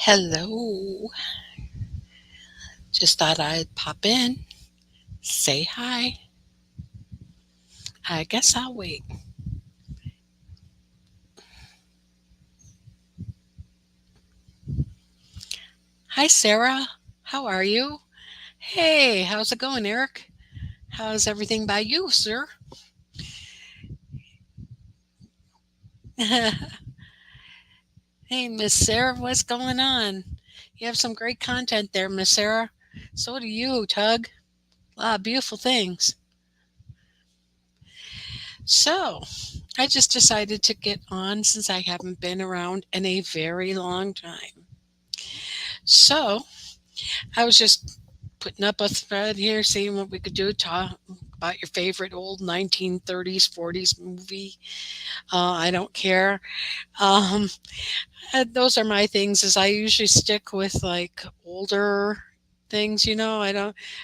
Hello. Just thought I'd pop in, say hi. I guess I'll wait. Hi, Sarah. How are you? Hey, how's it going, Eric? How's everything by you, sir? Hey, Miss Sarah, what's going on? You have some great content there, Miss Sarah. So do you, Tug. A lot of beautiful things. So, I just decided to get on since I haven't been around in a very long time. So, I was just putting up a thread here, seeing what we could do. Talk about your favorite old 1930s, 40s movie. I don't care. Um, those are my things. Is I usually stick with like older things. I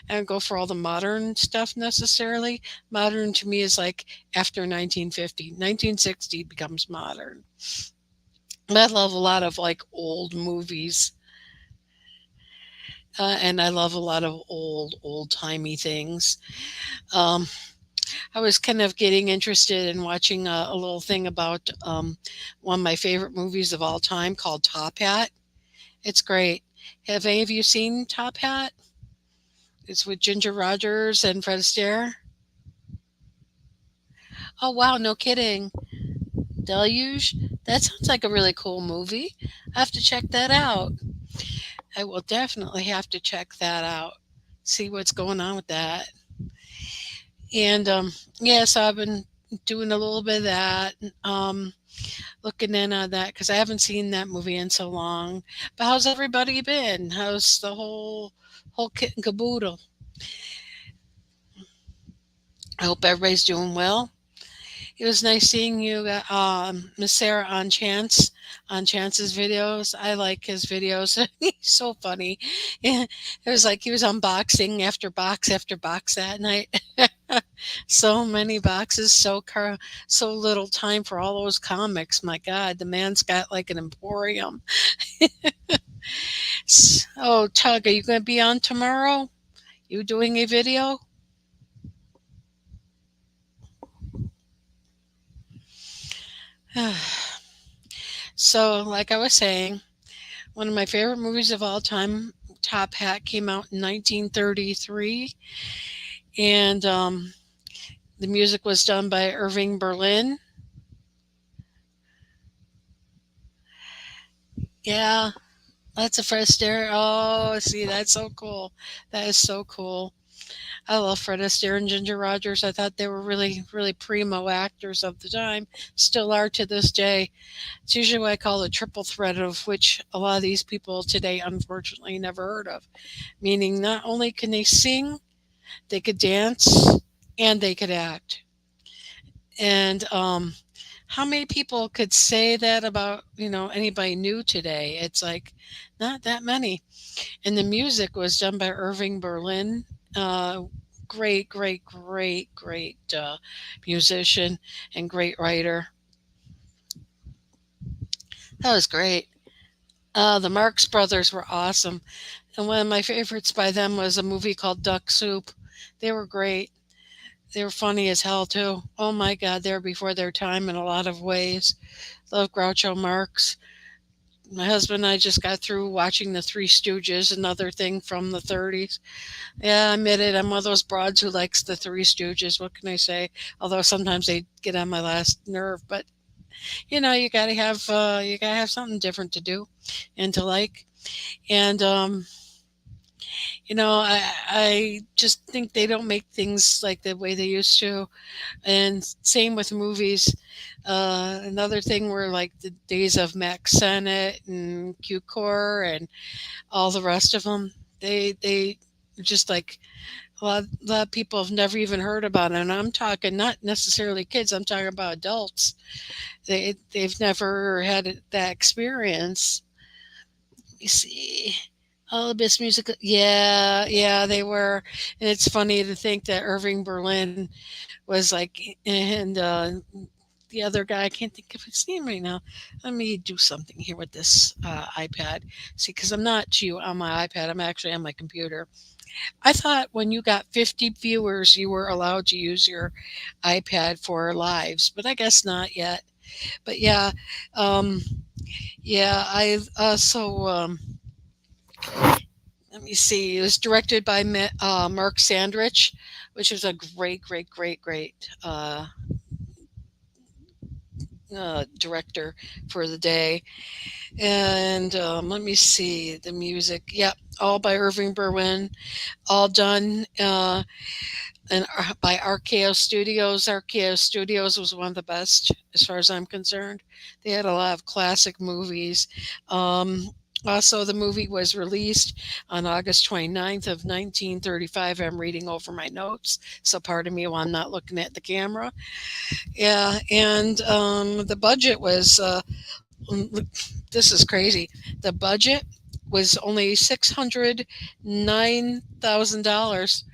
don't go for all the modern stuff necessarily. Modern to me is like after 1950, 1960 becomes modern. But I love a lot of like old movies. And I love a lot of old timey things. Um, I was kind of getting interested in watching a little thing about one of my favorite movies of all time called Top Hat. It's great. Have any of you seen Top Hat? It's with Ginger Rogers and Fred Astaire. Oh wow, no kidding. Deluge? That sounds like a really cool movie. I have to check that out. I will definitely have to check that out. See what's going on with that. And yeah, so I've been doing a little bit of that. Looking in on that because I haven't seen that movie in so long. But how's everybody been? How's the whole kit and caboodle? I hope everybody's doing well. It was nice seeing you, Miss Sarah, on Chance's videos. I like his videos. He's so funny. Yeah, it was like he was unboxing after box that night. So many boxes, so little time for all those comics. My God, the man's got like an emporium. Oh, Tug, are you going to be on tomorrow? You doing a video? So, like I was saying, one of my favorite movies of all time, Top Hat, came out in 1933, and the music was done by Irving Berlin. Yeah, that's a Fred Astaire. Oh, see, that's so cool. That is so cool. I love Fred Astaire and Ginger Rogers. I thought they were really, really primo actors of the time. Still are to this day. It's usually what I call a triple threat, of which a lot of these people today unfortunately never heard of. Meaning, not only can they sing, they could dance, and they could act. And how many people could say that about anybody new today? It's like not that many. And the music was done by Irving Berlin. Great, great, great, great musician and great writer. That was great. The Marx Brothers were awesome. And one of my favorites by them was a movie called Duck Soup. They were great. They were funny as hell too. Oh my God, they were before their time in a lot of ways. Love Groucho Marx. My husband and I just got through watching The Three Stooges, another thing from the 30s. Yeah, I admit it. I'm one of those broads who likes The Three Stooges. What can I say? Although sometimes they get on my last nerve, but you gotta have something different to do and to like. And I just think they don't make things like the way they used to. And same with movies. Another thing were like the days of Max Sennett and Q-Core and all the rest of them. They just like a lot of people have never even heard about it. And I'm talking not necessarily kids. I'm talking about adults. They've never had that experience. You see. All of this music, yeah, yeah, they were, and it's funny to think that Irving Berlin was like, and the other guy. I can't think of his name right now. Let me do something here with this iPad. See, because I'm not you on my iPad. I'm actually on my computer. I thought when you got 50 viewers, you were allowed to use your iPad for lives, but I guess not yet. But yeah, um, yeah, I let me see. It was directed by Mark Sandrich, which was a great director for the day. And let me see the music. Yep, all by Irving Berlin. All done by RKO Studios. RKO Studios was one of the best as far as I'm concerned. They had a lot of classic movies. Um, Also, the movie was released on August 29th of 1935. I'm reading over my notes, so pardon me while I'm not looking at the camera. Yeah, and the budget was this is crazy. The budget was only $609,000,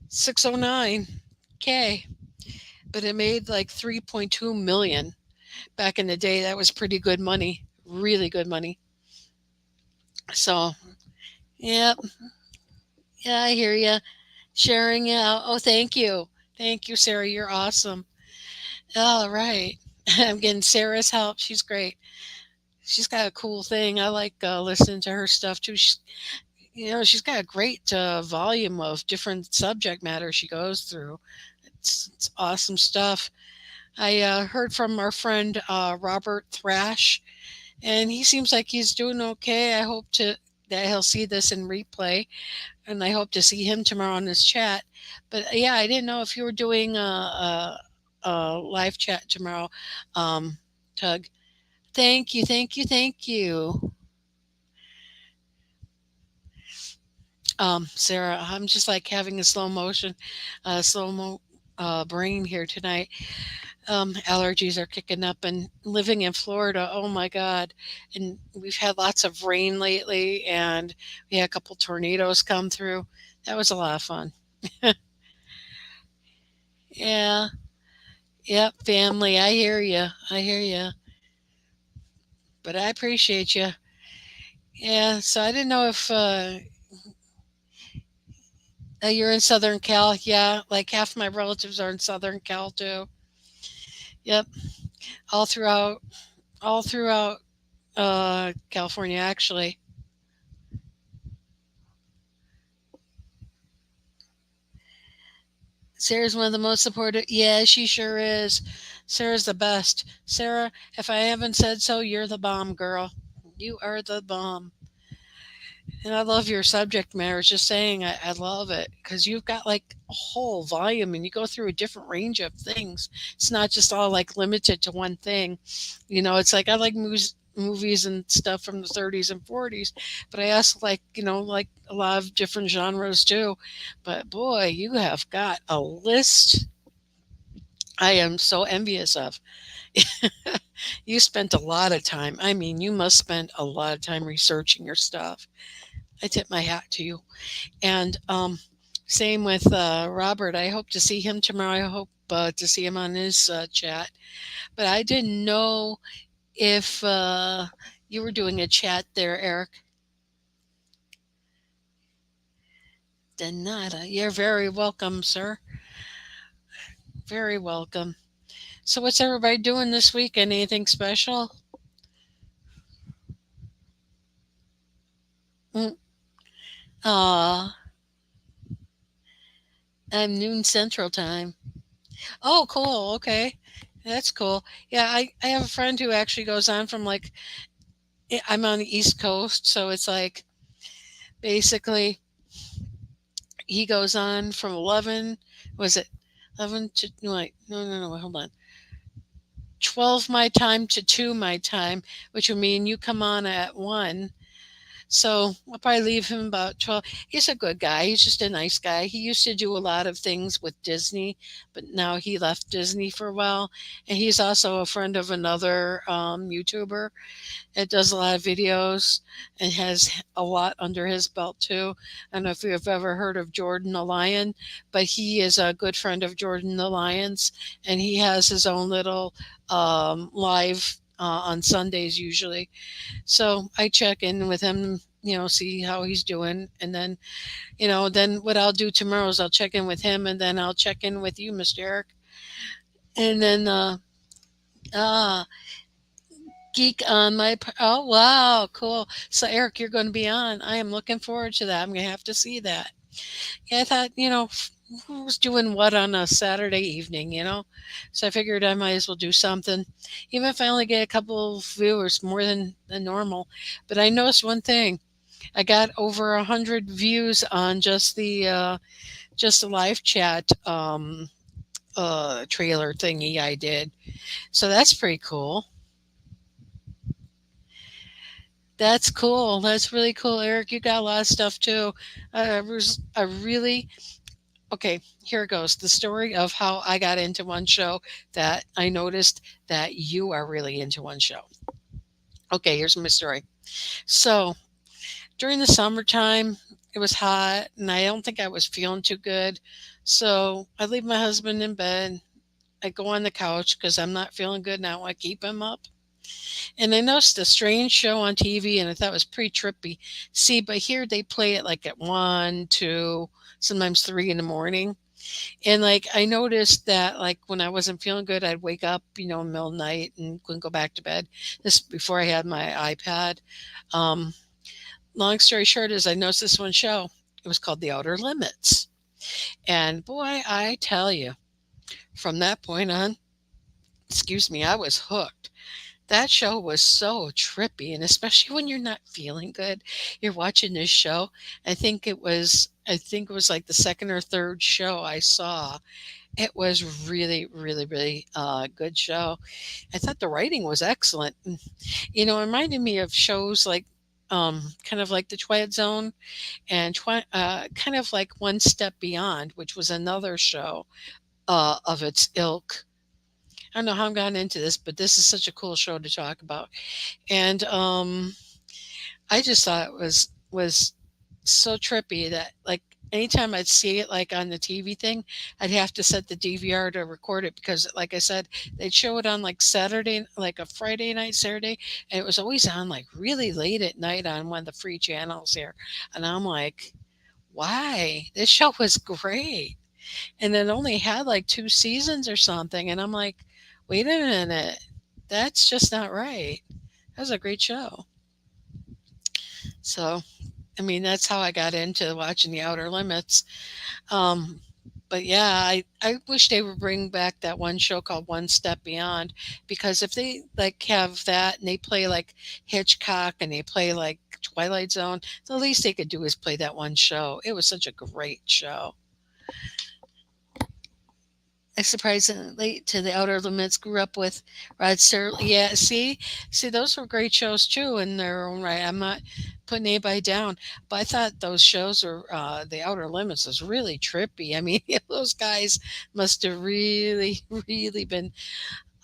609K, but it made like 3.2 million back in the day. That was pretty good money, really good money. So, yeah, yeah, I hear you. Sharing, yeah. Oh, thank you, Sarah. You're awesome. All right, I'm getting Sarah's help. She's great. She's got a cool thing. I like listening to her stuff too. She's got a great volume of different subject matter she goes through. It's awesome stuff. I heard from our friend Robert Thrash, and he seems like he's doing okay. I hope to that he'll see this in replay, and I hope to see him tomorrow on this chat. But yeah, I didn't know if you were doing a live chat tomorrow, Tug. Thank you. Sarah, I'm just like having a slow mo brain here tonight. Allergies are kicking up, and living in Florida, oh my God. And we've had lots of rain lately, and we had a couple tornadoes come through. That was a lot of fun. Yeah. Yep. Family. I hear you. I hear you. But I appreciate you. Yeah. So I didn't know if you're in Southern Cal. Yeah. Like half my relatives are in Southern Cal too. Yep. All throughout, all throughout California, actually. Sarah's one of the most supportive. Yeah, she sure is. Sarah's the best. Sarah, if I haven't said so, you're the bomb, girl. You are the bomb. And I love your subject matter. Just saying, I love it because you've got like a whole volume and you go through a different range of things. It's not just all like limited to one thing. It's like I like movies and stuff from the 30s and 40s, but I also like, like a lot of different genres too. But boy, you have got a list I am so envious of. You spent a lot of time. I mean, you must spend a lot of time researching your stuff. I tip my hat to you. And same with Robert. I hope to see him tomorrow. I hope to see him on his chat. But I didn't know if you were doing a chat there, Eric. Denata. You're very welcome, sir. Very welcome. So, what's everybody doing this week? Anything special? Mm. Aw, I'm noon Central Time. Oh, cool. Okay. That's cool. Yeah, I have a friend who actually goes on from like, I'm on the East Coast. So it's like basically he goes on from 11, was it 11 to, no, wait, no, hold on. 12 my time to 2 my time, which would mean you come on at 1. So I'll probably leave him about 12. He's a good guy. He's just a nice guy. He used to do a lot of things with Disney, but now he left Disney for a while. And he's also a friend of another YouTuber that does a lot of videos and has a lot under his belt too. I don't know if you've ever heard of Jordan the Lion, but he is a good friend of Jordan the Lion's, and he has his own little live on Sundays usually. So I check in with him, see how he's doing. And then, then what I'll do tomorrow is I'll check in with him and then I'll check in with you, Mr. Eric. And then, ah, geek on my, oh, wow, cool. So, Eric, you're going to be on. I am looking forward to that. I'm going to have to see that. Yeah, I thought, who's doing what on a Saturday evening? So I figured I might as well do something, even if I only get a couple of viewers more than normal. But I noticed one thing. I got over 100 views on just the live chat trailer thingy I did. So that's pretty cool. That's cool. That's really cool, Eric. You got a lot of stuff too. I really okay. Here it goes. The story of how I got into one show that I noticed that you are really into one show. Okay, here's my story. So during the summertime, it was hot and I don't think I was feeling too good. So I leave my husband in bed. I go on the couch because I'm not feeling good and I want to keep him up. And I noticed a strange show on TV and I thought it was pretty trippy. See, but here they play it like at 1, 2, sometimes 3 in the morning. And like I noticed that like when I wasn't feeling good, I'd wake up, middle of the night and couldn't go back to bed. This before I had my iPad. Um, Long story short is I noticed this one show. It was called The Outer Limits. And boy, I tell you, from that point on, excuse me, I was hooked. That show was so trippy, and especially when you're not feeling good, you're watching this show. I think it was like the second or third show I saw. It was really, really, really good show. I thought the writing was excellent. It reminded me of shows like kind of like the Twilight Zone and kind of like One Step Beyond, which was another show of its ilk. I don't know how I'm gotten into this, but this is such a cool show to talk about. And I just thought it was so trippy that like anytime I'd see it like on the TV thing, I'd have to set the DVR to record it because like I said, they'd show it on like Saturday, like a Friday night, Saturday, and it was always on like really late at night on one of the free channels here. And I'm like, why? This show was great. And it only had like 2 seasons or something. And I'm like, wait a minute. That's just not right. That was a great show. So, I mean, that's how I got into watching The Outer Limits. Um, but yeah, I wish they would bring back that one show called One Step Beyond because if they like have that and they play like Hitchcock and they play like Twilight Zone, the least they could do is play that one show. It was such a great show. I surprisingly to the Outer Limits grew up with Rod Serling. Yeah, see, those were great shows too in their own right. I'm not putting anybody down, but I thought those shows were the Outer Limits was really trippy. I mean, those guys must have really, really been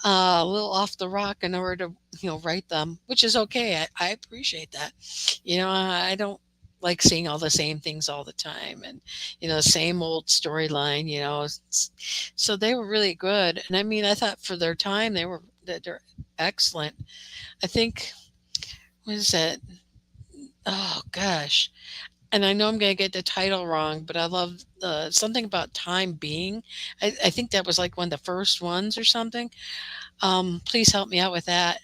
a little off the rock in order to write them, which is okay. I appreciate that. I don't like seeing all the same things all the time and the same old storyline. So they were really good, and I mean I thought for their time they're excellent. I think what is it? Oh gosh. And I know I'm going to get the title wrong, but I love something about time being. I think that was like one of the first ones or something. Please help me out with that.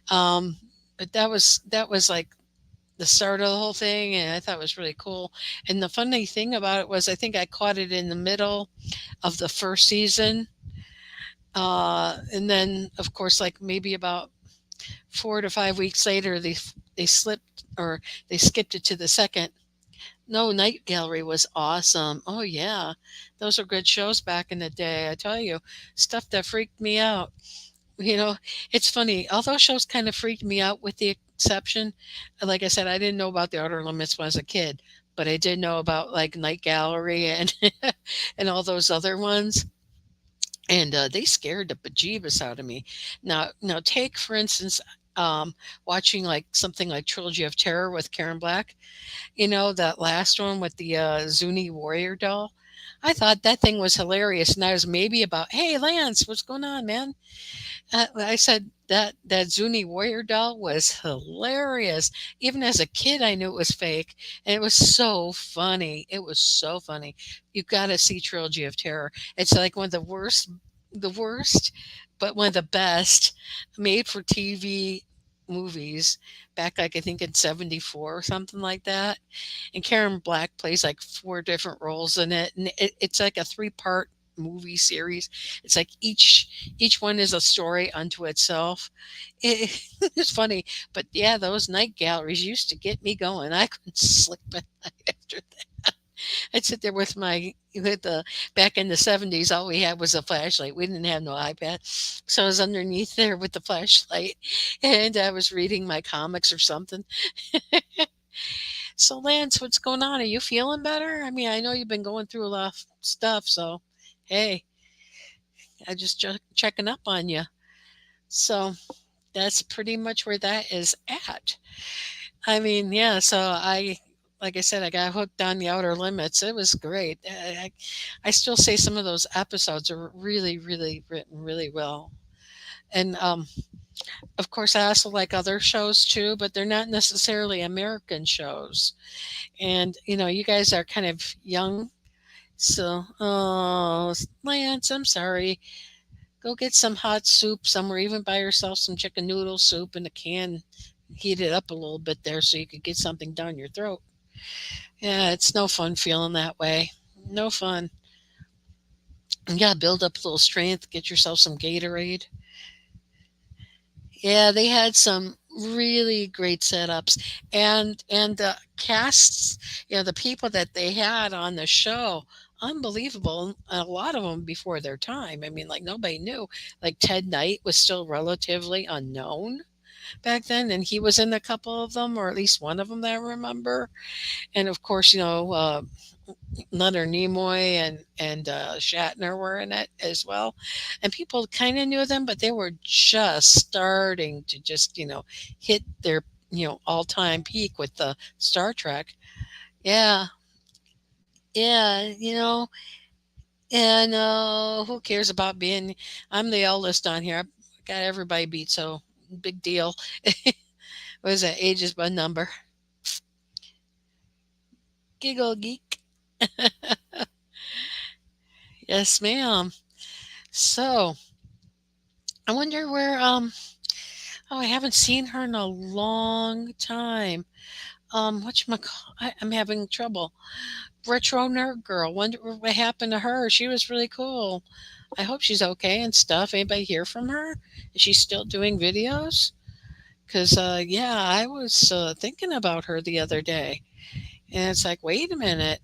Um, but that was like the start of the whole thing, and I thought it was really cool. And the funny thing about it was, I think I caught it in the middle of the first season, and then of course, like maybe about 4 to 5 weeks later, they slipped or they skipped it to the second. No, Night Gallery was awesome. Oh yeah, those are good shows back in the day. I tell you, stuff that freaked me out. You know, it's funny. All those shows kind of freaked me out with the exception. Like I said, I didn't know about the Outer Limits when I was a kid, but I did know about like Night Gallery and and all those other ones. And they scared the bejeebus out of me. Now take for instance, watching like something like Trilogy of Terror with Karen Black. You know that last one with the Zuni warrior doll. I thought that thing was hilarious, and I was maybe about, "Hey, Lance, what's going on, man?" I said that Zuni warrior doll was hilarious. Even as a kid, I knew it was fake, and it was so funny. It was so funny. You got to see Trilogy of Terror. It's like one of the worst, but one of the best made for TV movies back, like I think in '74 or something like that. And Karen Black plays like four different roles in it, and it's like a three-part movie series. It's like each one is a story unto itself. It, it's funny, but yeah, those night galleries used to get me going. I couldn't sleep at night after that. I'd sit there with the back in the '70s. All we had was a flashlight. We didn't have no iPad, so I was underneath there with the flashlight, and I was reading my comics or something. So, Lance, what's going on? Are you feeling better? I mean, I know you've been going through a lot of stuff, so hey, I just checking up on you. So that's pretty much where that is at. I mean, yeah. So like I said, I got hooked on the Outer Limits. It was great. I still say some of those episodes are really, really written really well. And of course, I also like other shows too, but they're not necessarily American shows. And you guys are kind of young. So, oh, Lance, I'm sorry. Go get some hot soup somewhere, even buy yourself some chicken noodle soup in a can. Heat it up a little bit there so you could get something down your throat. Yeah, it's no fun feeling that way. No fun. You gotta build up a little strength, get yourself some Gatorade. Yeah, they had some really great setups, and the casts, the people that they had on the show, unbelievable. A lot of them before their time. I mean, like nobody knew. Like Ted Knight was still relatively unknown back then, and he was in a couple of them, or at least one of them that I remember. And of course, Leonard Nimoy and Shatner were in it as well, and people kind of knew them, but they were just starting to just hit their all time peak with the Star Trek. Yeah, yeah, and who cares about being? I'm the eldest on here. I got everybody beat, so big deal. What is that? Age is but a number. Giggle geek. Yes, ma'am. So I wonder where oh, I haven't seen her in a long time. I'm having trouble. Retro nerd girl. Wonder what happened to her. She was really cool. I hope she's okay and stuff. Anybody hear from her? Is she still doing videos? Cause yeah, I was thinking about her the other day, and it's like, wait a minute.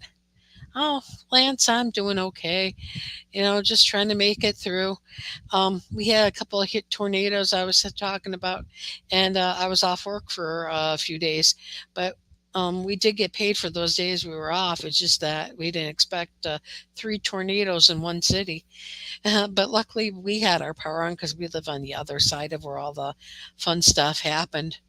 Oh, Lance, I'm doing okay. Just trying to make it through. We had a couple of hit tornadoes I was talking about, and I was off work for a few days, but we did get paid for those days we were off. It's just that we didn't expect three tornadoes in one city. But luckily, we had our power on because we live on the other side of where all the fun stuff happened.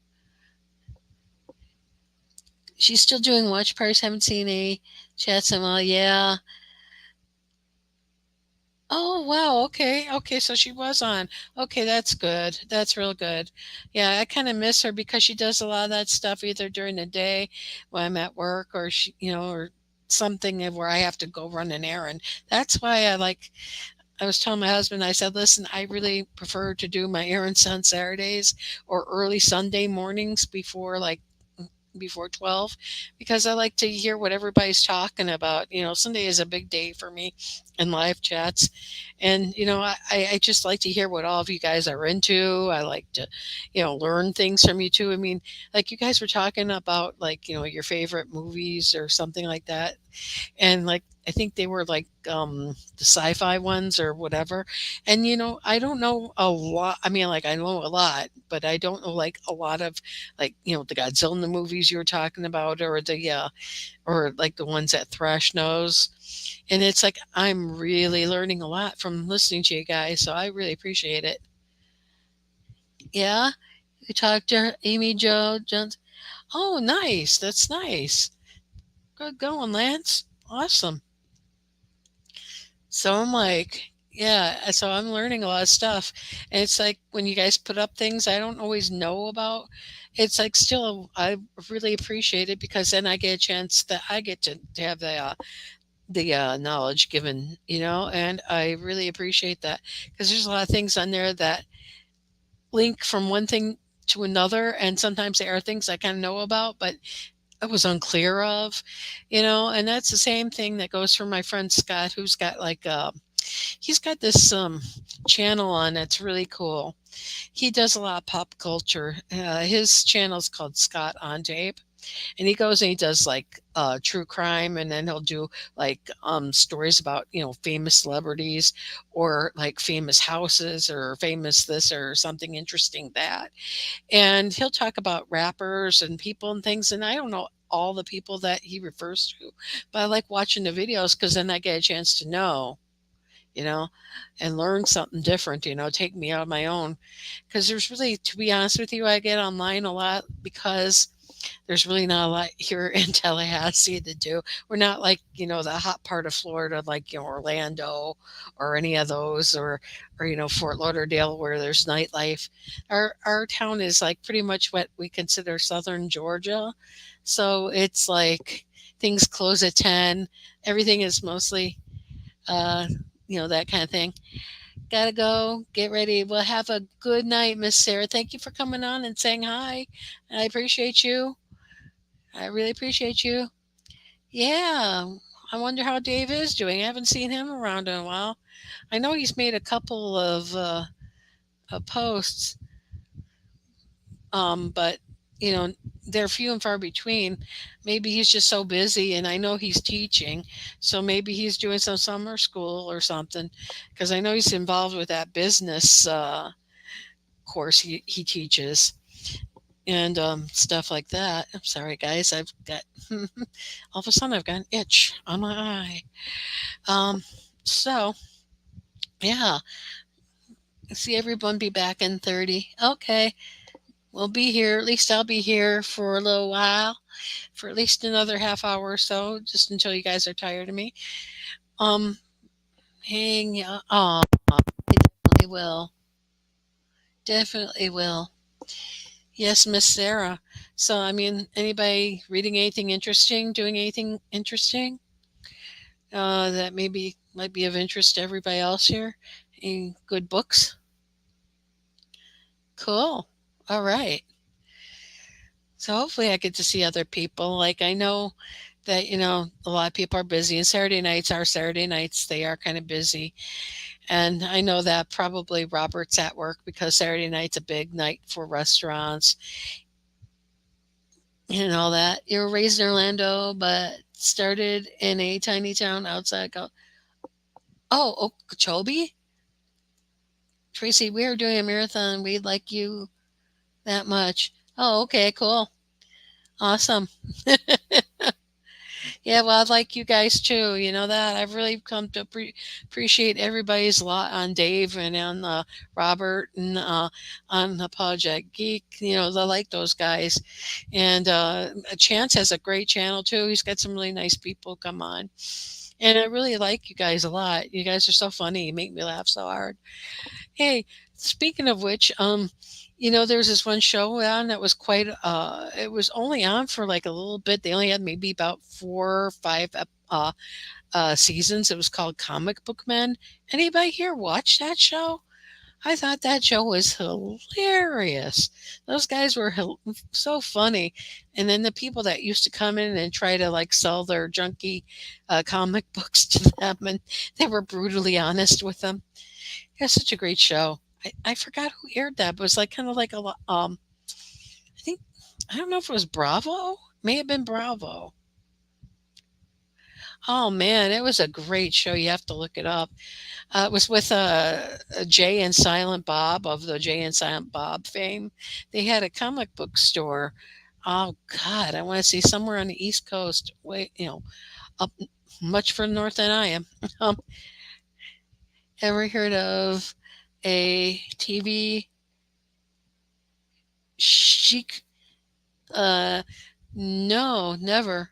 She's still doing watch parties. Haven't seen any chats in a while. Yeah. Oh, wow, okay, okay, so she was on. Okay, that's good, that's real good. Yeah, I kinda miss her because she does a lot of that stuff either during the day when I'm at work or or something where I have to go run an errand. That's why I was telling my husband, I said, "Listen, I really prefer to do my errands on Saturdays or early Sunday mornings before 12 because I like to hear what everybody's talking about. Sunday is a big day for me in live chats. And, I just like to hear what all of you guys are into. I like to, learn things from you too. I mean, like you guys were talking about like, your favorite movies or something like that. And like I think they were like the sci-fi ones or whatever. And I don't know a lot. I mean, like I know a lot, but I don't know like a lot of like the Godzilla movies you were talking about, or like the ones that Thrash knows. And it's like I'm really learning a lot from listening to you guys, so I really appreciate it. Yeah, you talked to Amy Jo Jones. Oh, nice. That's nice. Good going, Lance. Awesome. So I'm like, yeah, so I'm learning a lot of stuff. And it's like when you guys put up things I don't always know about, it's like still, I really appreciate it because then I get a chance that I get to have the knowledge given, and I really appreciate that because there's a lot of things on there that link from one thing to another. And sometimes there are things I kind of know about, but I was unclear of, and that's the same thing that goes for my friend Scott, who's got like, he's got this channel on that's really cool. He does a lot of pop culture. His channel is called Scott on Tape, and he goes and he does like true crime, and then he'll do like stories about famous celebrities or like famous houses or famous this or something interesting that. And he'll talk about rappers and people and things, and I don't know all the people that he refers to, but I like watching the videos because then I get a chance to know, you know, and learn something different, take me out of my own. Because there's really, to be honest with you, I get online a lot because there's really not a lot here in Tallahassee to do. We're not like, the hot part of Florida, like, Orlando or any of those, or, Fort Lauderdale where there's nightlife. Our town is like pretty much what we consider southern Georgia. So it's like things close at 10. Everything is mostly, uh, that kind of thing. Gotta go, get ready. Well, have a good night, Miss Sarah. Thank you for coming on and saying hi. I appreciate you. I really appreciate you. Yeah. I wonder how Dave is doing. I haven't seen him around in a while. I know he's made a couple of posts, but you know they're few and far between. Maybe he's just so busy, and I know he's teaching, so maybe he's doing some summer school or something. Because I know he's involved with that business course he teaches and stuff like that. I'm sorry, guys. I've got all of a sudden I've got an itch on my eye. Um, so yeah, see everyone be back in 30. Okay, we'll be here. At least I'll be here for a little while, for at least another half hour or so, just until you guys are tired of me. Um, hang. Oh, definitely will. Definitely will. Yes, Miss Sarah. So, I mean, anybody reading anything interesting, doing anything interesting that maybe might be of interest to everybody else here? Any good books? Cool. All right. So hopefully I get to see other people. Like I know that, a lot of people are busy and Saturday nights are Saturday nights. They are kind of busy. And I know that probably Robert's at work because Saturday night's a big night for restaurants and all that. You were raised in Orlando, but started in a tiny town outside. Oh, Okeechobee? Tracy, we are doing a marathon. We'd like you that much. Oh, okay, cool. Awesome. Yeah, well, I like you guys too. You know that I've really come to appreciate everybody's lot on Dave and on Robert and on Apologetic Geek. I like those guys. And Chance has a great channel too. He's got some really nice people come on. And I really like you guys a lot. You guys are so funny. You make me laugh so hard. Hey, speaking of which, there's this one show on that was quite, it was only on for like a little bit. They only had maybe about 4 or 5 seasons. It was called Comic Book Men. Anybody here watch that show? I thought that show was hilarious. Those guys were so funny. And then the people that used to come in and try to like sell their junky comic books to them, and they were brutally honest with them. It was such a great show. I forgot who aired that, but it was like kind of like I think I don't know if it was Bravo. May have been Bravo. Oh man, it was a great show. You have to look it up. It was with Jay and Silent Bob of the Jay and Silent Bob fame. They had a comic book store. Oh God, I want to see somewhere on the East Coast. Wait, up much further north than I am. Um, ever heard of a TV chic? Uh, no, never.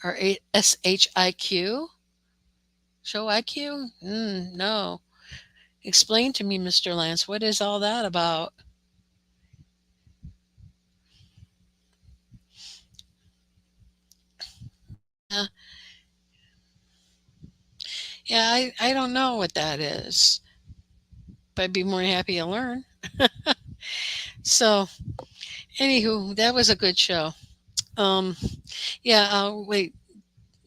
Or SHIQ? Show IQ? No. Explain to me, Mr. Lance, what is all that about? Yeah, yeah, I don't know what that is, but I'd be more than happy to learn. So, anywho, that was a good show. Um, yeah, wait,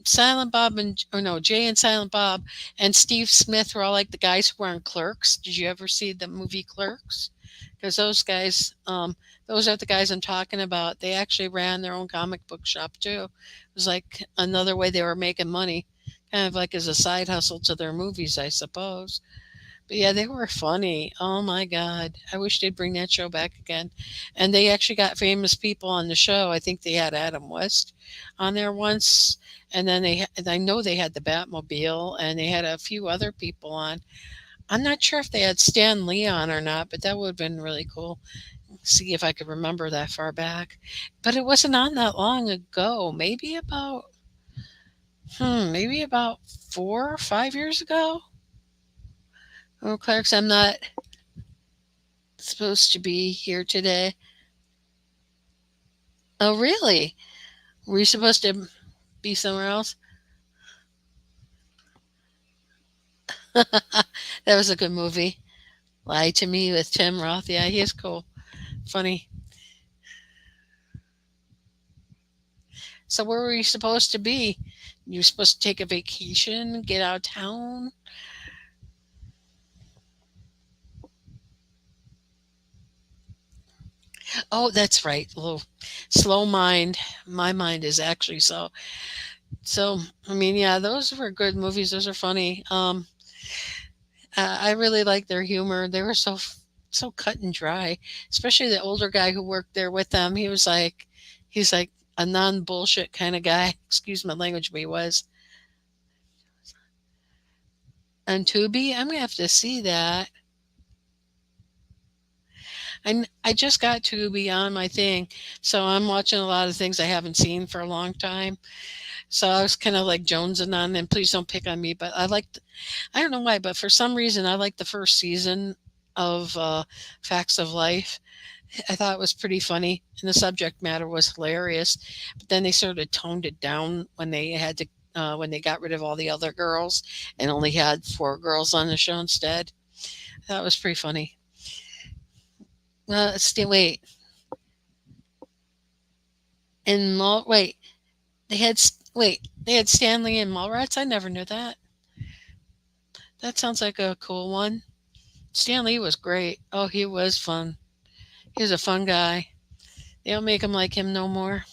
Silent Bob and or no, Jay and Silent Bob and Steve Smith were all like the guys who were on Clerks. Did you ever see the movie Clerks? Because those are the guys I'm talking about. They actually ran their own comic book shop too. It was like another way they were making money, kind of like as a side hustle to their movies, I suppose. But yeah, they were funny. Oh my God. I wish they'd bring that show back again. And they actually got famous people on the show. I think they had Adam West on there once. And then I know they had the Batmobile and they had a few other people on. I'm not sure if they had Stan Lee on or not, but that would have been really cool. See if I could remember that far back. But it wasn't on that long ago. Maybe about 4 or 5 years ago. Oh, Clarks, I'm not supposed to be here today. Oh, really? Were you supposed to be somewhere else? That was a good movie. Lie to Me with Tim Roth. Yeah, he is cool. Funny. So, where were you supposed to be? You were supposed to take a vacation, get out of town? Oh, that's right. A little slow mind. My mind is actually so. So, I mean, yeah, those were good movies. Those are funny. I really like their humor. They were so cut and dry, especially the older guy who worked there with them. He's like a non bullshit kind of guy. Excuse my language, but he was. And Tubi, I'm gonna have to see that. I just got Tubi on my thing, so I'm watching a lot of things I haven't seen for a long time. So I was kind of like jonesing on, and please don't pick on me, but I don't know why, but for some reason I liked the first season of Facts of Life. I thought it was pretty funny, and the subject matter was hilarious. But then they sort of toned it down when they got rid of all the other girls and only had four girls on the show instead. That was pretty funny. Wait, wait, they had Stanley and Mallrats. I never knew that. That sounds like a cool one. Stanley was great. Oh, he was fun. He was a fun guy. They don't make him like him no more.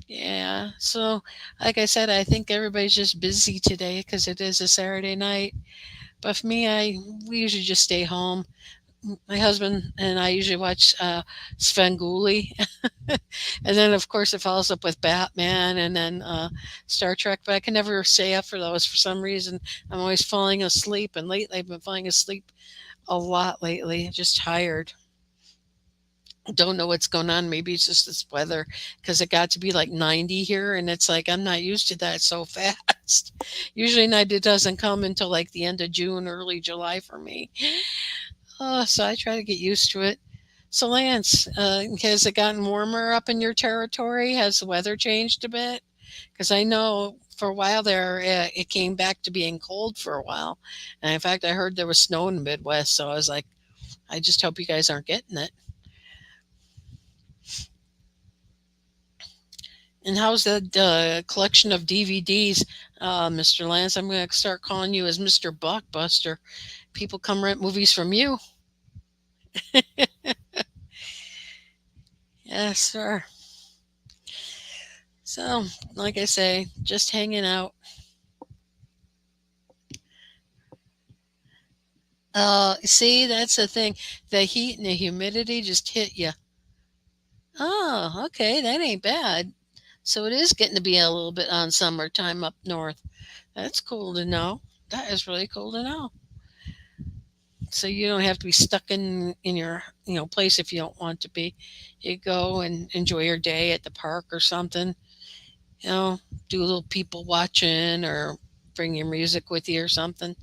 Yeah. So, like I said, I think everybody's just busy today because it is a Saturday night. But for me, we usually just stay home. My husband and I usually watch Svengoolie, and then of course it follows up with Batman and then Star Trek. But I can never stay up for those for some reason. I'm always falling asleep, and lately I've been falling asleep a lot lately. Just tired. Don't know what's going on. Maybe it's just this weather because it got to be like 90 here, and it's like I'm not used to that so fast. Usually, night it doesn't come until like the end of June, early July for me. So I try to get used to it. So, Lance, has it gotten warmer up in your territory? Has the weather changed a bit? Because I know for a while there, it came back to being cold for a while. And in fact, I heard there was snow in the Midwest. So I was like, I just hope you guys aren't getting it. And how's the collection of DVDs, Mr. Lance? I'm going to start calling you as Mr. Blockbuster. People come rent movies from you. Yes, sir. So, like I say, just hanging out. See, that's the thing. The heat and the humidity just hit you. Oh, okay, that ain't bad. So it is getting to be a little bit on summertime up north. That's cool to know. That is really cool to know. So you don't have to be stuck in your place if you don't want to be. You go and enjoy your day at the park or something. You know, do a little people watching or bring your music with you or something,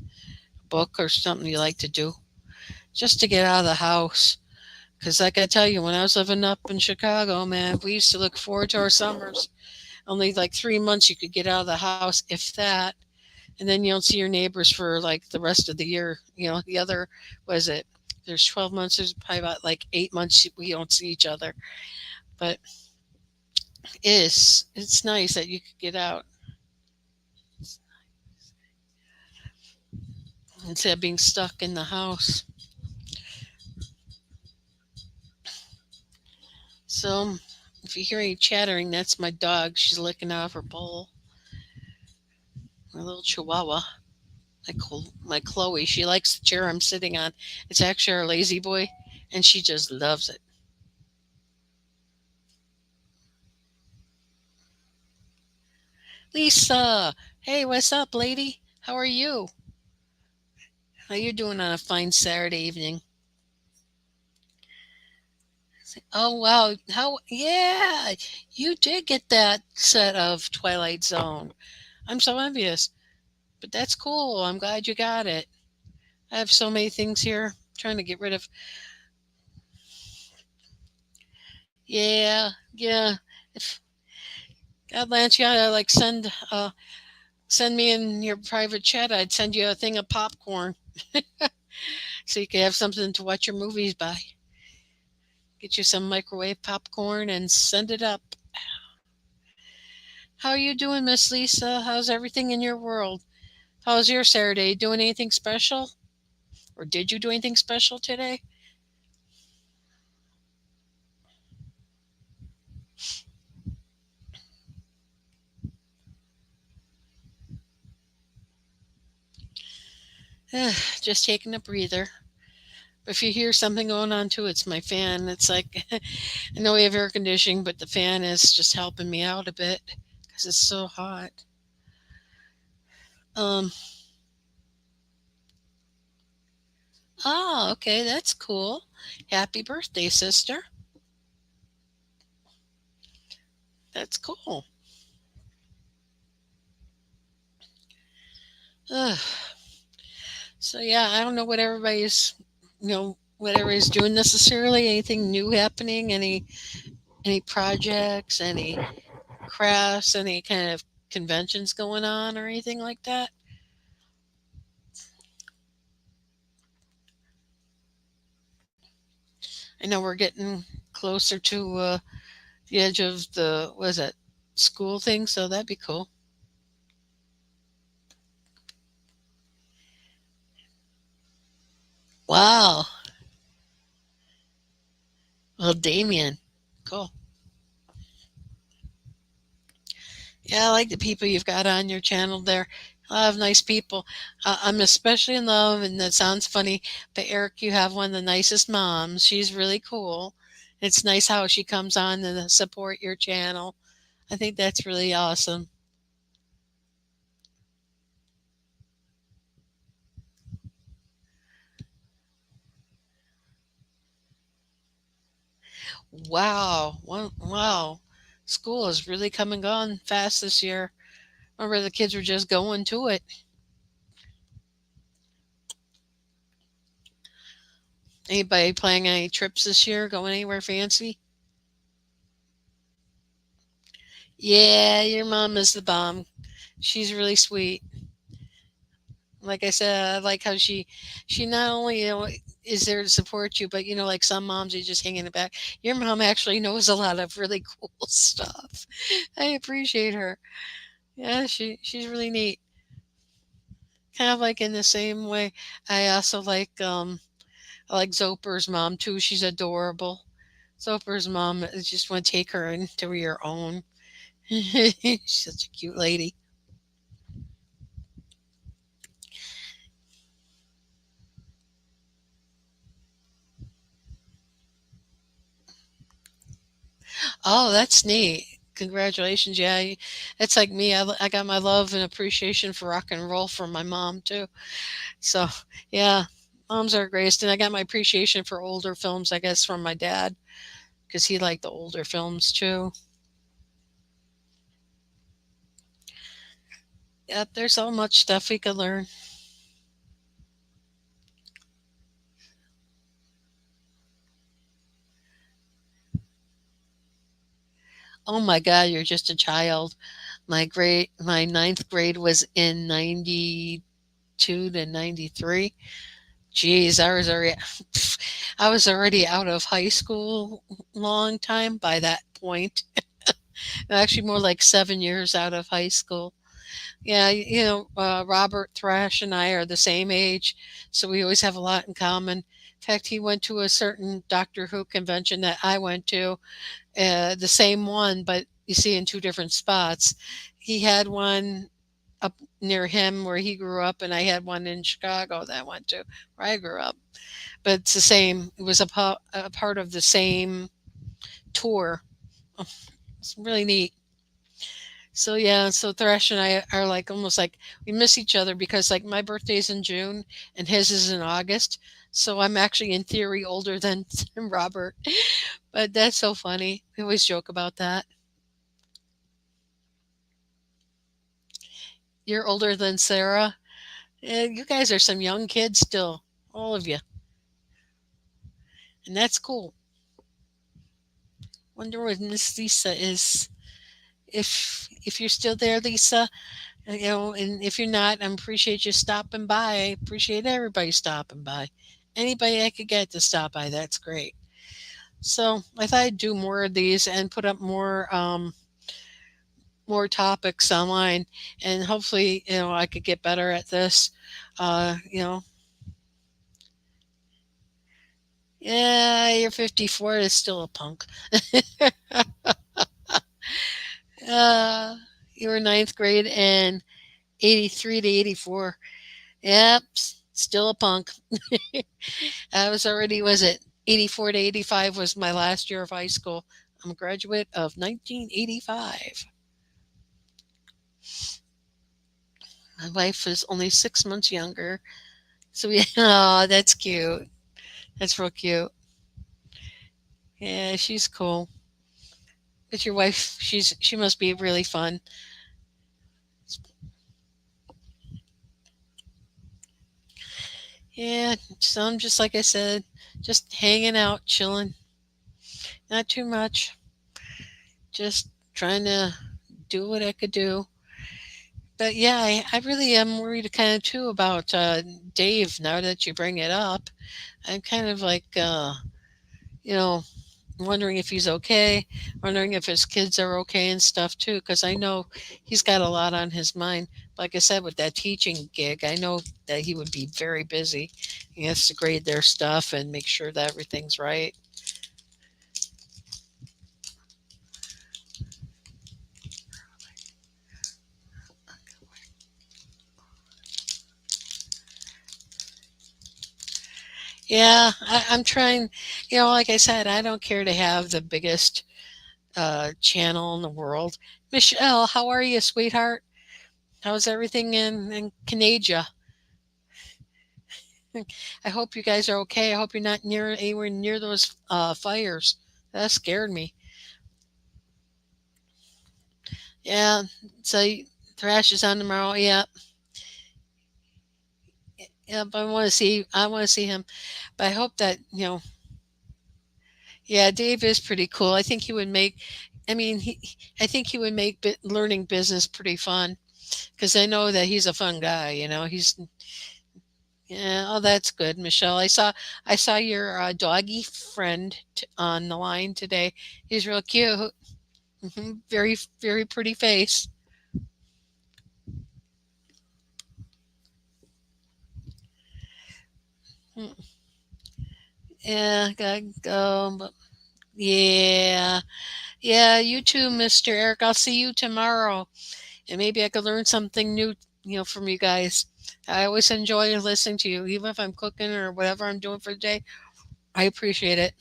book or something you like to do, just to get out of the house. Because, like I tell you, when I was living up in Chicago, man, we used to look forward to our summers. Only like 3 months you could get out of the house, if that. And then you don't see your neighbors for like the rest of the year. The other, was it? There's 12 months, there's probably about like 8 months we don't see each other. But it's nice that you could get out instead of being stuck in the house. So if you hear any chattering, that's my dog. She's licking out of her bowl. My little chihuahua. My Chloe, she likes the chair I'm sitting on. It's actually our lazy boy, and she just loves it. Lisa, hey, what's up, lady? How are you? How you doing on a fine Saturday evening? Oh wow, how yeah, you did get that set of Twilight Zone. I'm so envious, but that's cool. I'm glad you got it. I have so many things here trying to get rid of. Yeah, yeah. If God Lance, you gotta like send me in your private chat. I'd send you a thing of popcorn so you could have something to watch your movies by. Get you some microwave popcorn and send it up. How are you doing, Miss Lisa? How's everything in your world? How's your Saturday? Doing anything special? Or did you do anything special today? Just taking a breather. If you hear something going on too, it's my fan. It's like I know we have air conditioning, but the fan is just helping me out a bit because it's so hot. Um, okay, that's cool. Happy birthday, sister. That's cool. Ugh. So yeah, I don't know what everybody's doing necessarily. Anything new happening? Any projects? Any crafts? Any kind of conventions going on or anything like that? I know we're getting closer to the edge of the what is it school thing, so that'd be cool. Wow. Well, Damien, cool. Yeah, I like the people you've got on your channel there. A lot of nice people. I'm especially in love, and that sounds funny, but Eric, you have one of the nicest moms. She's really cool. It's nice how she comes on and support your channel. I think that's really awesome. Wow. Wow. School is really come and gone fast this year. Remember, the kids were just going to it. Anybody planning any trips this year? Going anywhere fancy? Yeah, your mom is the bomb. She's really sweet. Like I said, I like how she not only is there to support you, but like some moms you just hang in the back. Your mom actually knows a lot of really cool stuff. I appreciate her. Yeah, she's really neat. Kind of like in the same way. I also I like Zoper's mom too. She's adorable. Zoper's mom just want to take her into your own. She's such a cute lady. Oh, that's neat. Congratulations. Yeah, it's like me. I got my love and appreciation for rock and roll from my mom, too. So, yeah, moms are greatest. And I got my appreciation for older films, I guess, from my dad because he liked the older films, too. Yep, there's so much stuff we could learn. Oh my God, you're just a child. My ninth grade was in 92 to 93. Geez, I was already out of high school long time by that point. Actually, more like 7 years out of high school. Yeah, Robert Thrash and I are the same age, so we always have a lot in common. In fact, he went to a certain Doctor Who convention that I went to, the same one, but you see in two different spots. He had one up near him where he grew up, and I had one in Chicago that I went to where I grew up. But it's the same. It was a part of the same tour. Oh, it's really neat. So yeah, so Thresh and I are like almost like we miss each other because like my birthday's in June and his is in August. So I'm actually in theory older than Robert. But that's so funny. We always joke about that. You're older than Sarah. You guys are some young kids still, all of you, and that's cool. Wonder where Miss Lisa is. If you're still there, Lisa, and if you're not, I appreciate you stopping by. I appreciate everybody stopping by. Anybody I could get to stop by, that's great. So I thought I'd do more of these and put up more topics online, and hopefully, I could get better at this. Uh, you know, yeah, you're 54 is still a punk. Uh, you were ninth grade and 83 to 84. Yep, still a punk. I was already, was it 84 to 85 was my last year of high school. I'm a graduate of 1985. My wife is only 6 months younger. So we, oh, that's cute. That's real cute. Yeah, she's cool. But your wife, she must be really fun. Yeah, some just like I said, just hanging out, chilling. Not too much. Just trying to do what I could do. But yeah, I really am worried kind of too about Dave now that you bring it up. I'm kind of like, you know, wondering if he's okay, wondering if his kids are okay and stuff too, because I know he's got a lot on his mind. Like I said, with that teaching gig, I know that he would be very busy. He has to grade their stuff and make sure that everything's right. Yeah, I'm trying, like I said, I don't care to have the biggest channel in the world. Michelle, how are you, sweetheart? How's everything in Canada? I hope you guys are okay. I hope you're not near anywhere near those fires. That scared me. Yeah. So Thrash is on tomorrow. Yeah. Yeah. But I want to see him. But I hope that yeah, Dave is pretty cool. I think he would make. I mean, I think he would make learning business pretty fun because I know that he's a fun guy. He's yeah. Oh, that's good, Michelle. I saw your doggy friend on the line today. He's real cute. Very, very pretty face. Mm, yeah, gotta go. Yeah. Yeah, you too, Mr. Eric. I'll see you tomorrow. And maybe I could learn something new, from you guys. I always enjoy listening to you, even if I'm cooking or whatever I'm doing for the day. I appreciate it.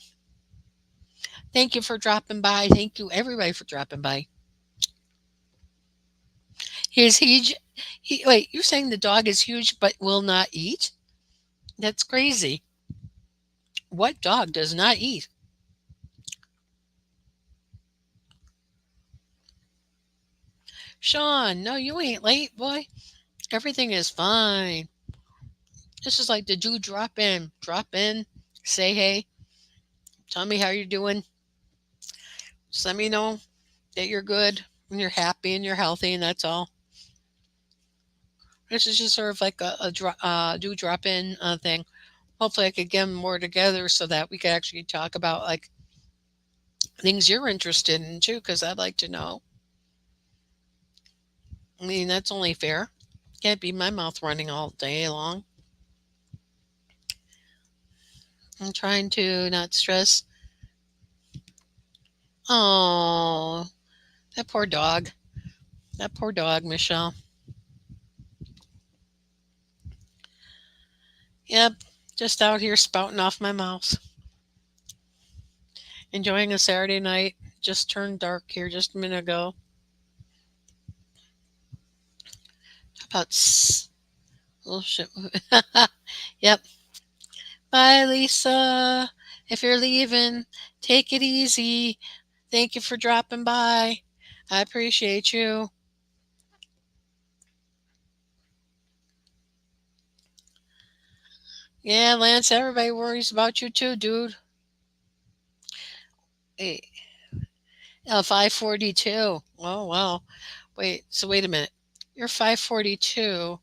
Thank you for dropping by. Thank you, everybody, for dropping by. He's huge. Wait, you're saying the dog is huge but will not eat? That's crazy. What dog does not eat? Sean, no, you ain't late, boy. Everything is fine. This is like the dude drop in, say hey, tell me how you're doing. Just let me know that you're good and you're happy and you're healthy, and that's all. This is just sort of like a do drop in thing. Hopefully, I could get them more together so that we could actually talk about like things you're interested in too, because I'd like to know. I mean, that's only fair. Can't be my mouth running all day long. I'm trying to not stress. Oh, that poor dog. That poor dog, Michelle. Yep, just out here spouting off my mouth. Enjoying a Saturday night. Just turned dark here just a minute ago. About oh shit. Yep. Bye, Lisa. If you're leaving, take it easy. Thank you for dropping by. I appreciate you. Yeah, Lance, everybody worries about you too, dude. Hey, 542. Oh, wow. Wait a minute. You're 542,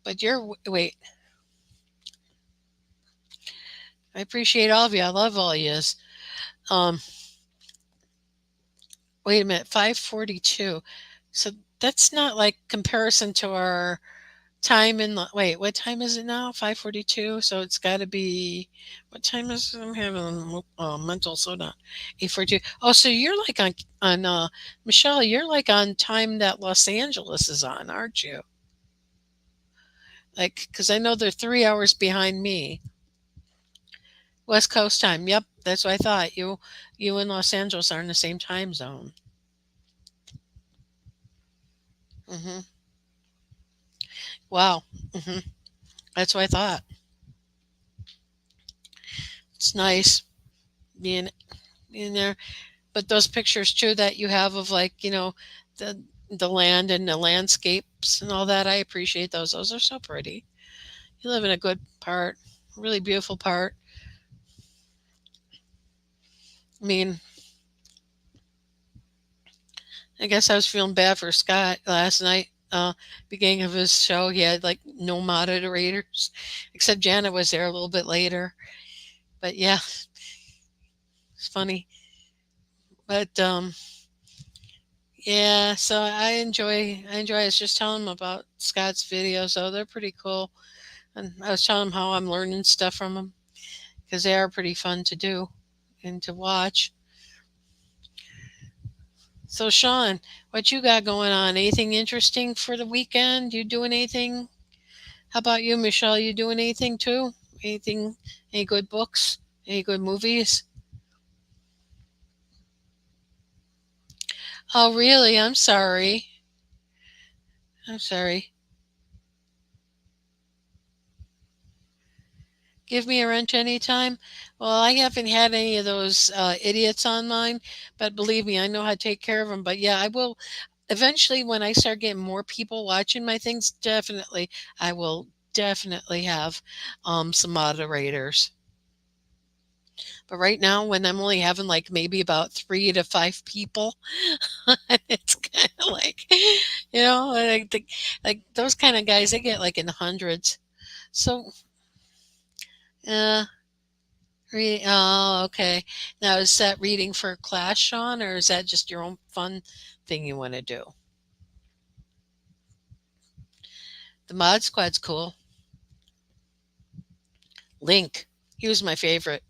but wait, I appreciate all of you. I love all yous. Um, Wait a minute, 542. So that's not like comparison to our time in the wait, what time is it now? 5:42. So it's got to be what time is it? I'm having a mental slowdown. 8:42. Oh, so you're like on Michelle, you're like on time that Los Angeles is on, aren't you? Like cuz I know they're 3 hours behind me. West Coast time. Yep, that's what I thought. You and Los Angeles are in the same time zone. Mhm. Wow. Mhm. That's what I thought. It's nice being in there. But those pictures too that you have of like, the land and the landscapes and all that, I appreciate those. Those are so pretty. You live in a good part, really beautiful part. I mean, I guess I was feeling bad for Scott last night. Beginning of his show, he had like no moderators, except Janet was there a little bit later. But yeah, it's funny. But yeah, so I enjoy. I was just telling him about Scott's videos. Oh, they're pretty cool. And I was telling him how I'm learning stuff from them because they are pretty fun to do and to watch. So, Sean, what you got going on? Anything interesting for the weekend? You doing anything? How about you, Michelle? You doing anything too? Anything? Any good books? Any good movies? Oh, really? I'm sorry. I'm sorry. Give me a wrench anytime. Well, I haven't had any of those idiots on mine, but believe me, I know how to take care of them. But yeah, I will eventually when I start getting more people watching my things, definitely I will definitely have some moderators. But right now, when I'm only having like maybe about 3 to 5 people, it's kind of like, like those kind of guys, they get like in the hundreds. So, uh, oh, okay. Now, is that reading for a class, Sean, or is that just your own fun thing you want to do? The Mod Squad's cool. Link, he was my favorite.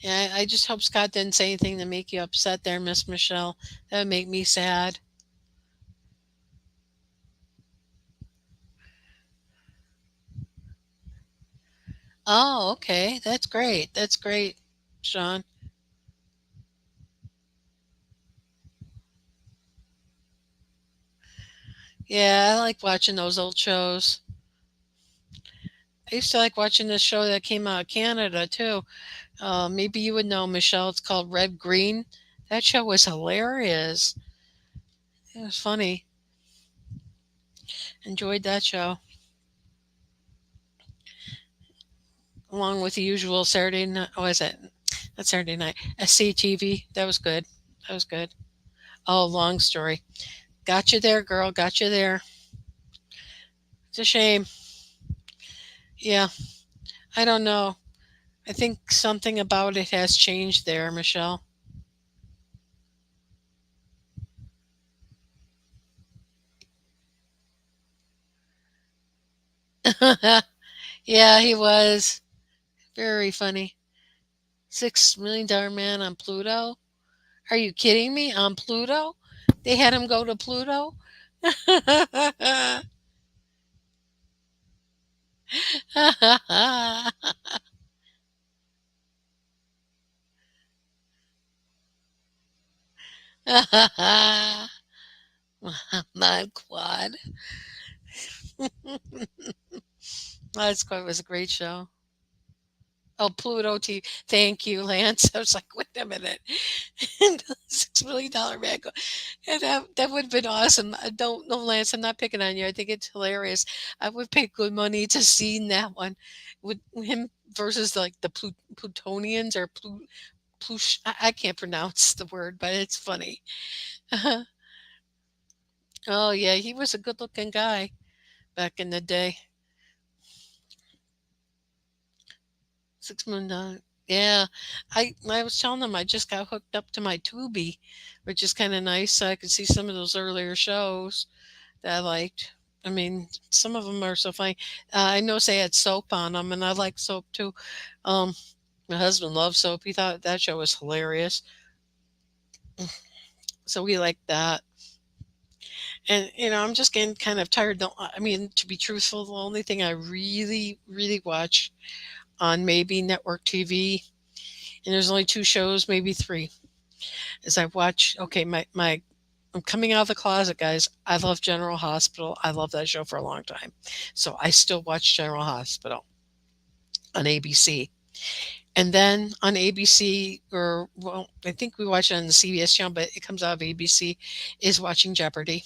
Yeah, I just hope Scott didn't say anything to make you upset there, Miss Michelle. That would make me sad. Oh, okay. That's great. That's great, Sean. Yeah, I like watching those old shows. I used to like watching this show that came out of Canada too. Maybe you would know, Michelle. It's called Red Green. That show was hilarious. It was funny. Enjoyed that show. Along with the usual Saturday night. Oh, is it? Not Saturday night. SCTV. That was good. That was good. Oh, long story. Got you there, girl. Got you there. It's a shame. Yeah, I don't know. I think something about it has changed there, Michelle. Yeah, he was very funny. $6 million man on Pluto. Are you kidding me? On Pluto? They had him go to Pluto? My quad. That's quite was a great show. Oh, Pluto TV. Thank you, Lance. I was like, wait a minute. $6 million man. And that would have been awesome. I don't know, Lance. I'm not picking on you. I think it's hilarious. I would pay good money to see that one with him versus like the Plutonians or Plush. I can't pronounce the word, but it's funny. Oh yeah, he was a good-looking guy back in the day. $6 million. Yeah, I was telling them I just got hooked up to my Tubi, which is kind of nice. So I could see some of those earlier shows that I liked. I mean, some of them are so funny. I know they had soap on them, and I like soap too. Um, my husband loves soap. He thought that show was hilarious, so we liked that. And I'm just getting kind of tired. I mean, to be truthful, the only thing I really, really watch on maybe network TV, and there's only two shows, maybe three, is I watch. Okay, my I'm coming out of the closet, guys. I love General Hospital. I love that show for a long time, so I still watch General Hospital on ABC. And then on ABC, or well, I think we watch it on the CBS channel, but it comes out of ABC, is watching Jeopardy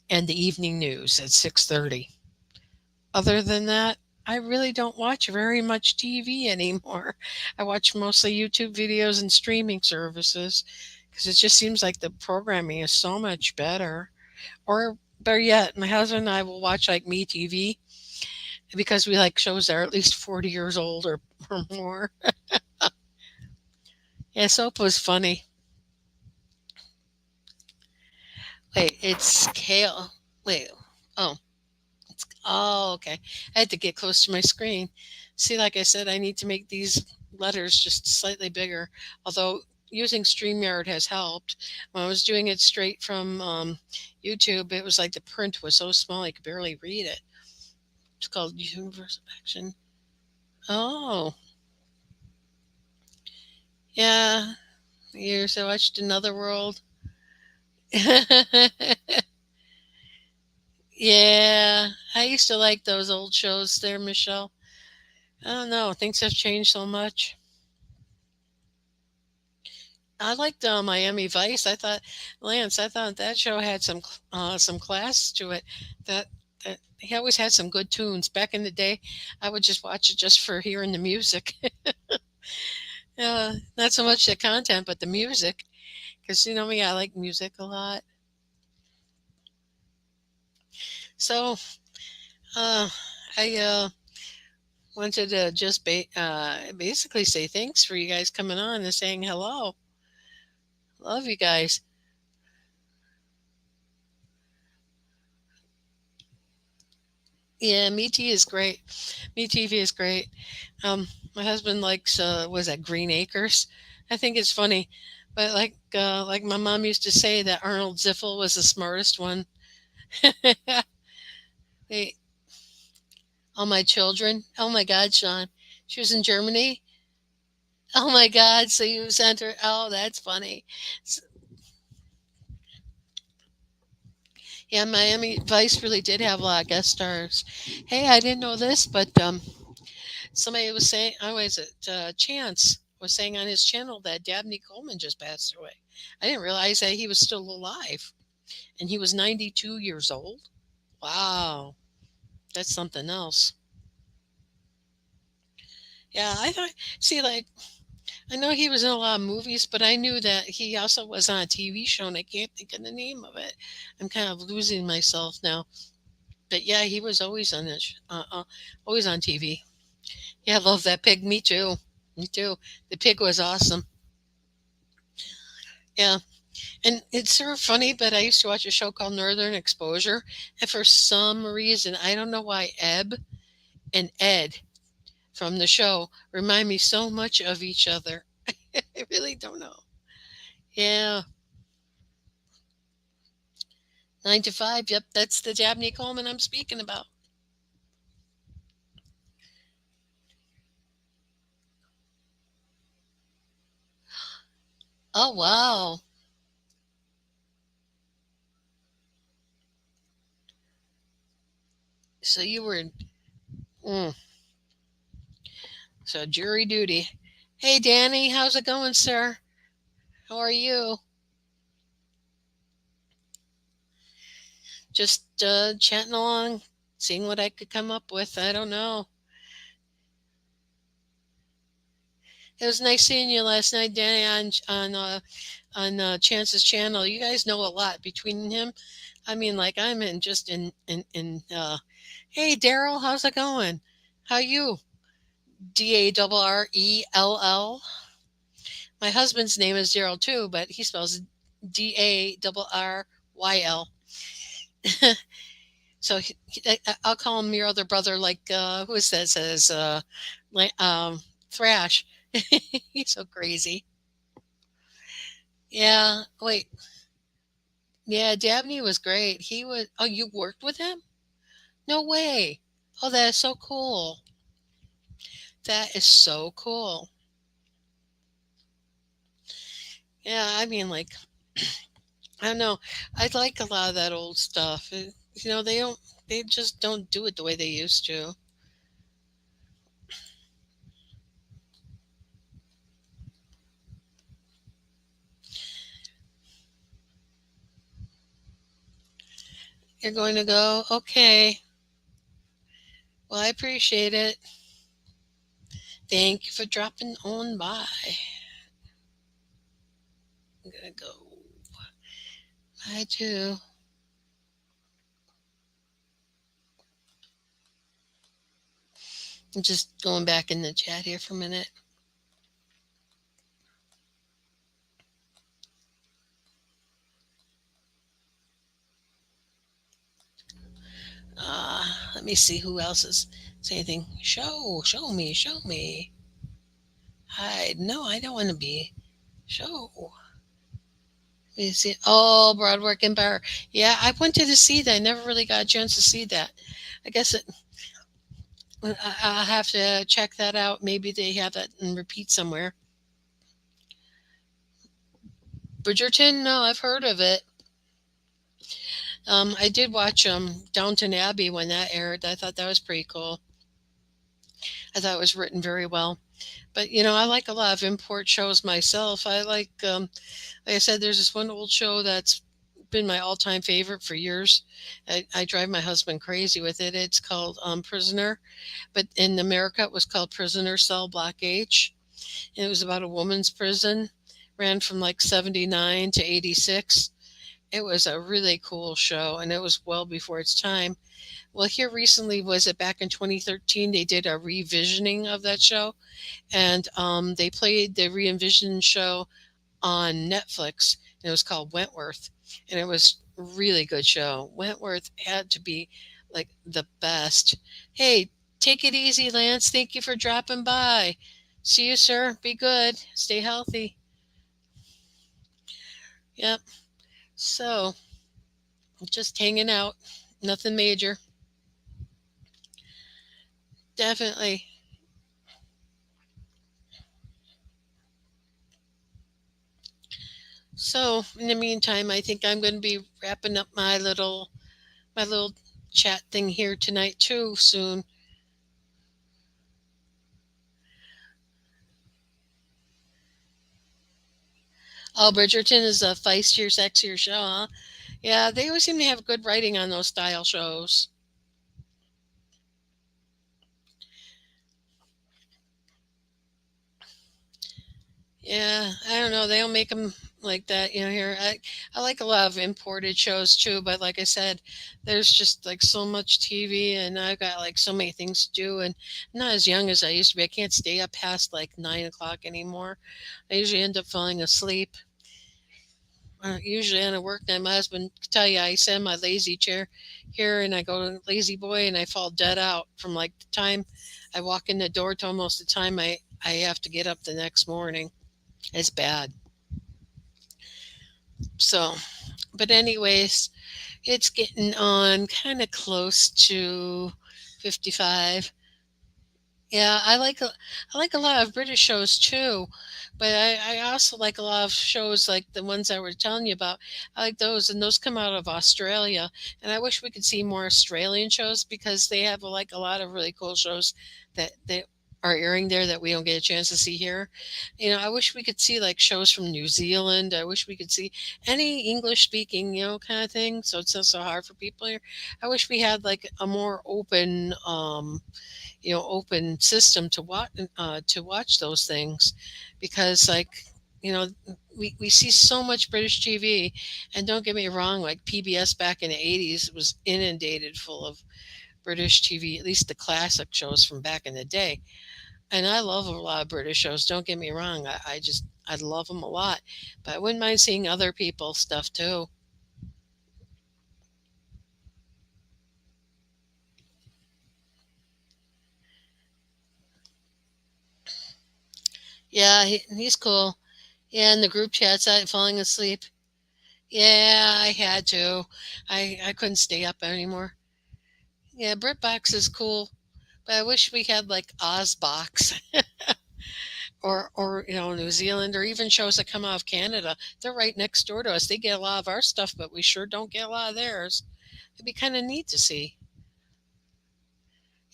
and the evening news at 6:30. Other than that, I really don't watch very much TV anymore. I watch mostly YouTube videos and streaming services because it just seems like the programming is so much better. Or better yet, my husband and I will watch like Me TV because we like shows that are at least 40 years old or more. Yeah, soap was funny. Wait, it's kale. Wait. Oh, oh, okay. I had to get close to my screen. See, like I said, I need to make these letters just slightly bigger. Although using StreamYard has helped. When I was doing it straight from YouTube, it was like the print was so small I could barely read it. It's called Universal Action. Oh, yeah. You so watched Another World. Yeah, I used to like those old shows there, Michelle. I don't know. Things have changed so much. I liked Miami Vice. I thought, Lance, I thought that show had some class to it. That that he always had some good tunes. Back in the day, I would just watch it just for hearing the music. Not so much the content, but the music. Because you know me, I like music a lot. So uh, I wanted to just basically say thanks for you guys coming on and saying hello. Love you guys. Yeah, Me Tea is great. Me TV is great. Um, my husband likes was that Green Acres. I think it's funny, but like my mom used to say that Arnold Ziffel was the smartest one. Hey, all my children. Oh my God, Sean. She was in Germany. Oh my God. So you sent her. Oh, that's funny. S- Yeah, Miami Vice really did have a lot of guest stars. Hey, I didn't know this, but somebody was saying, I was at Chance was saying on his channel that Dabney Coleman just passed away. I didn't realize that he was still alive, and he was 92 years old. Wow, that's something else. Yeah, I thought. See, like I know he was in a lot of movies, but I knew that he also was on a TV show, and I can't think of the name of it. I'm kind of losing myself now. But yeah, he was always on it, always on TV. Yeah, I love that pig. Me too. Me too. The pig was awesome. Yeah, and it's sort of funny, but I used to watch a show called Northern Exposure, and for some reason, I don't know why, Eb and Ed from the show remind me so much of each other. I really don't know. Yeah, 9 to 5. Yep, that's the Dabney Coleman I'm speaking about. Oh wow! So you were mm, so jury duty. Hey Danny, how's it going, sir? How are you? Just chatting along, seeing what I could come up with. I don't know. It was nice seeing you last night, Danny, on Chance's channel. You guys know a lot between him. I mean, like I'm in just in. Hey, Daryl, how's it going? How you? Darrell. My husband's name is Daryl too, but he spells Darryl. So I'll call him your other brother. Like who is that? Says like, Thrash. He's so crazy. Yeah. Wait. Yeah, Dabney was great. He was. Oh, you worked with him? No way. Oh, that is so cool. That is so cool. Yeah, I mean, like, I don't know. I like a lot of that old stuff. They don't, they just don't do it the way they used to. You're going to go? Okay. Well, I appreciate it. Thank you for dropping on by. I'm going to go. I too. I'm just going back in the chat here for a minute. Let me see who else is saying anything. Show me, show me. Hide. No, I don't want to be. Show. Let me see. Oh, Broadwalk Empire. Yeah, I wanted to see that. I never really got a chance to see that. I guess I'll have to check that out. Maybe they have that in repeat somewhere. Bridgerton? No, I've heard of it. I did watch Downton Abbey when that aired. I thought that was pretty cool. I thought it was written very well. But I like a lot of import shows myself. Like I said, there's this one old show that's been my all-time favorite for years. I drive my husband crazy with it. It's called Prisoner, but in America it was called Prisoner Cell Block H. And it was about a woman's prison, ran from like 79 to 86. It was a really cool show, and it was well before its time. Well, here recently, was it back in 2013, they did a revisioning of that show, and they played the re-envisioned show on Netflix, and it was called Wentworth, and it was a really good show. Wentworth had to be like the best. Hey, take it easy, Lance. Thank you for dropping by. See you, sir. Be good. Stay healthy. Yep. So, just hanging out. Nothing major. Definitely. So, in the meantime, I think I'm going to be wrapping up my little chat thing here tonight too soon. Oh, Bridgerton is a feistier, sexier show, huh? Yeah, they always seem to have good writing on those style shows. Yeah, I don't know. They don't make them like that, here. I like a lot of imported shows too, but like I said, there's just like so much TV, and I've got like so many things to do, and I'm not as young as I used to be. I can't stay up past like 9 o'clock anymore. I usually end up falling asleep. Usually on a work night, my husband can tell you I sit in my lazy chair here, and I go to lazy boy, and I fall dead out from like the time I walk in the door to almost the time I have to get up the next morning. It's bad. So, but anyways, it's getting on kind of close to 55. Yeah, I like a lot of British shows too, but I also like a lot of shows like the ones I were telling you about. I like those, and those come out of Australia. And I wish we could see more Australian shows because they have like a lot of really cool shows that are airing there that we don't get a chance to see here. I wish we could see like shows from New Zealand. I wish we could see any English speaking, kind of thing. So it's not so hard for people here. I wish we had like a more open system to watch those things, because like you know we see so much British TV, and don't get me wrong, like PBS back in the 80s was inundated full of British TV, at least the classic shows from back in the day. And I love a lot of British shows, don't get me wrong. I love them a lot, but I wouldn't mind seeing other people's stuff too. Yeah, he's cool. Yeah, in the group chats, I falling asleep. Yeah, I had to. I couldn't stay up anymore. Yeah, BritBox is cool, but I wish we had like Ozbox or New Zealand, or even shows that come out of Canada. They're right next door to us. They get a lot of our stuff, but we sure don't get a lot of theirs. It'd be kind of neat to see.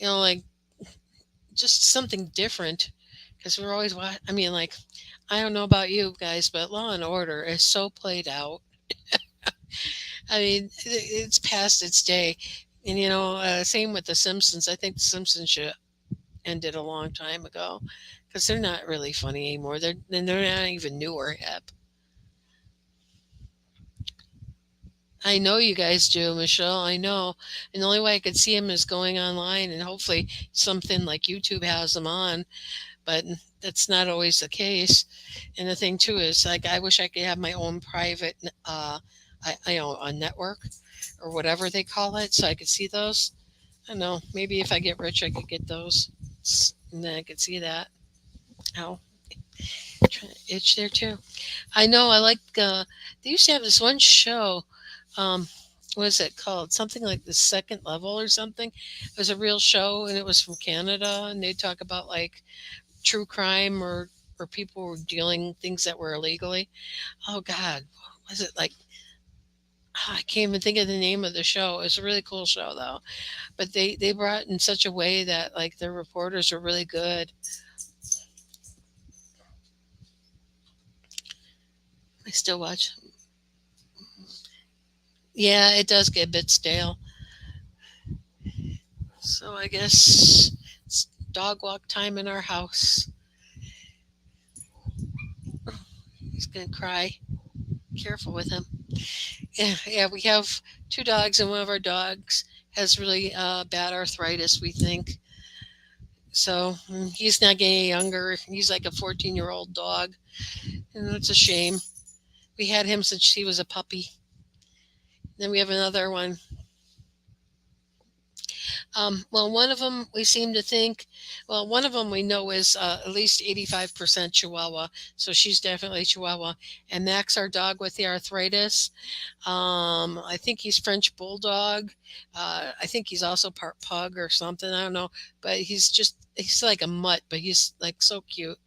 Like just something different, because we're always I mean, like, I don't know about you guys, but Law and Order is so played out. I mean, it's past its day. And same with The Simpsons. I think The Simpsons should ended a long time ago, because they're not really funny anymore. They're not even new or hip. I know you guys do, Michelle. I know, and the only way I could see them is going online, and hopefully something like YouTube has them on. But that's not always the case. And the thing too is, like, I wish I could have my own private, a network or whatever they call it, so I could see those. I don't know. Maybe if I get rich, I could get those, and then I could see that. Ow, trying to itch there too. I know. I like. They used to have this one show. Um, what is it called? Something like The Second Level or something. It was a real show, and it was from Canada, and they talk about like true crime, or people were dealing things that were illegally. Oh God, what was it like? I can't even think of the name of the show. It was a really cool show though. But they brought it in such a way that like the reporters were really good. I still watch. Yeah, it does get a bit stale. So I guess it's dog walk time in our house. He's gonna cry. Careful with him. Yeah, yeah. We have two dogs, and one of our dogs has really bad arthritis, we think. So he's not getting any younger. He's like a 14-year-old dog, and it's a shame. We had him since he was a puppy. Then we have another one. Well, one of them we seem to think, well, one of them we know is at least 85% Chihuahua. So she's definitely Chihuahua. And Max, our dog with the arthritis, I think he's French Bulldog. I think he's also part Pug or something. I don't know. But he's like a mutt, but he's like so cute.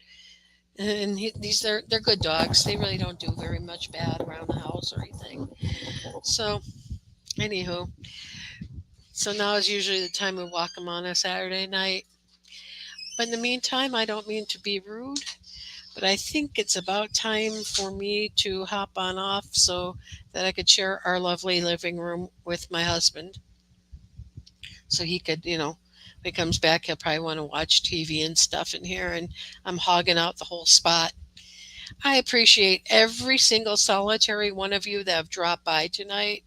And they're good dogs. They really don't do very much bad around the house or anything. So, anywho, so now is usually the time we walk them on a Saturday night. But in the meantime, I don't mean to be rude, but I think it's about time for me to hop on off so that I could share our lovely living room with my husband. So he could, when he comes back, he'll probably want to watch TV and stuff in here, and I'm hogging out the whole spot. I appreciate every single solitary one of you that have dropped by tonight.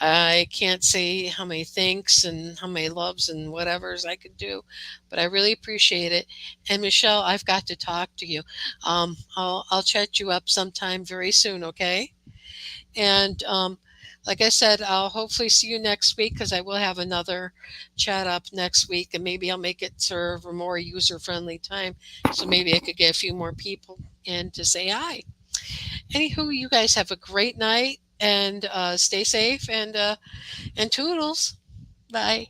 I can't say how many thanks and how many loves and whatevers I could do, but I really appreciate it. And Michelle, I've got to talk to you. I'll chat you up sometime very soon, okay? And like I said, I'll hopefully see you next week because I will have another chat up next week, and maybe I'll make it serve a more user friendly time, so maybe I could get a few more people in to say hi. Anywho, you guys have a great night and stay safe and toodles. Bye.